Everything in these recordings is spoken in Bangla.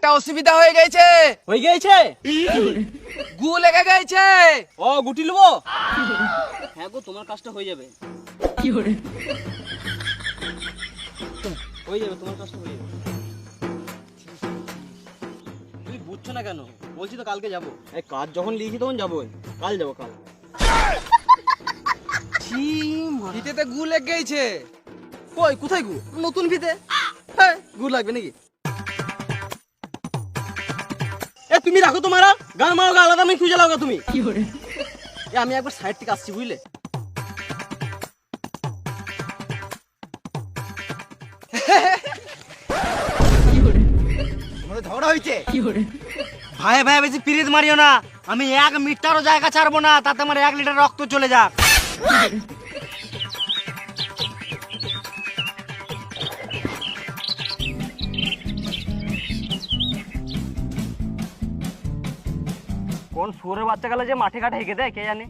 একটা অসুবিধা হয়ে গেছে। গু লেগে গেছে। ও গুটি লবো? হ্যাঁ গো, তোমার কাজটা হয়ে যাবে। হয়ে যাবে, তোমার কাজটা হয়ে যাবে। তুমি বুঝছো না কেন? বলছি তো কালকে যাবো। এই কাজ যখন লিখি তখন যাবো। কাল যাবো, কাল। ফিতেতে গু লেগে গেছে। কই, কোথায় গু? নতুন ফিতে। হ্যাঁ, গু লাগবে নাকি? এ তুমি রাখো তোমারা, গান মারো, আলাদা আমি খুঁজে লাগাও তুমি। এ আমি একবার সাইড থেকে আসছি, বুঝলে? ঝগড়া হয়েছে ভাই ভাই, বেশি পিরিত মারিও না। আমি 1 মিটারও জায়গা ছাড়বো না, তাতে আমার 1 লিটার রক্ত চলে যাক। কোন শুয়োরের বাচ্চা গেলে যে মাঠে ঘাটে হেঁকে দেয় কে জানে।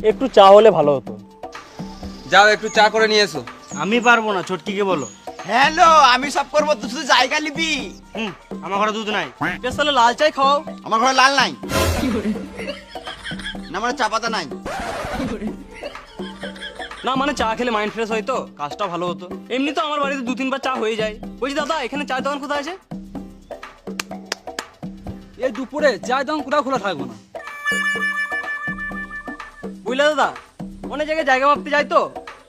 একটু চা হলে ভালো হতো। যাও একটু চা করে নিয়ে এসো। আমি পারবো না, ছোটকিকে বলো। হ্যালো, আমি সব করবো, তুই শুধু জায়গা নিবি। আমার ঘরে দুধ নাই। বেশ, তাহলে লাল চাই খাও। আমার ঘরে লাল নাই, না আমার চা পাতা নাই। না মানে চা খেলে মাইন্ড ফ্রেশ হয় তো, কাজটা ভালো হতো। এমনি তো আমার বাড়িতে 2-3 বার চা হয়ে যায়। বলছি দাদা, এখানে চায়ের দোকান কোথায় আছে? এই দুপুরে চায়ের দোকান কোথাও খোলা থাকবো না। বুঝলে দাদা, অনেক জায়গায় জায়গা মাপতে যায় তো,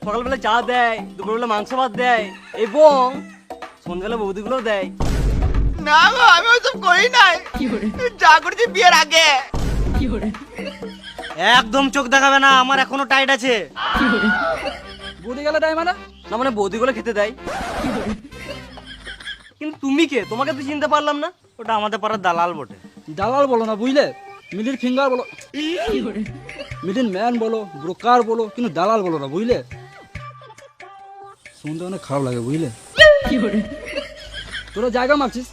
সকালবেলা চা দেয়, দুপুরবেলা মাংস ভাত দেয়, এবং সন্ধ্যাবেলা বৌদিগুলোও দেয়। না গো, আমি ওইসব করি নাই, যা করেছি বিয়ের আগে। একদম চোখ দেখাবে না, আমার এখনো টাইট আছে। বৌদি গেলে দেয় মানে? না মানে বৌদিগুলো খেতে দেয়। কিন্তু তুমি কে? তোমাকে তো চিনতে পারলাম না। ওটা আমাদের পাড়ার দালাল বটে। দালাল বলো না, বুঝলে? মিডিল ফিঙ্গার বলো, মিডিল ম্যান বলো, ব্রোকার বলো, কিন্তু দালাল বলো না, বুঝলে? শুনতে অনেক খারাপ লাগে, বুঝলে? তোরা জায়গা মাপছিস,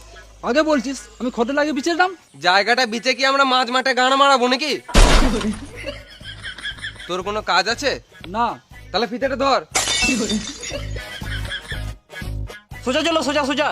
আগে বলছিস আমি খটে লাগিয়ে বিচের দাম। জায়গাটা বিচে কি আমরা মাঝ মাঠে গান মারাবো নাকি? তোর কোনো কাজ আছে? না। তাহলে ফিতেটা ধর। সোজা চলো, সোজা সোজা।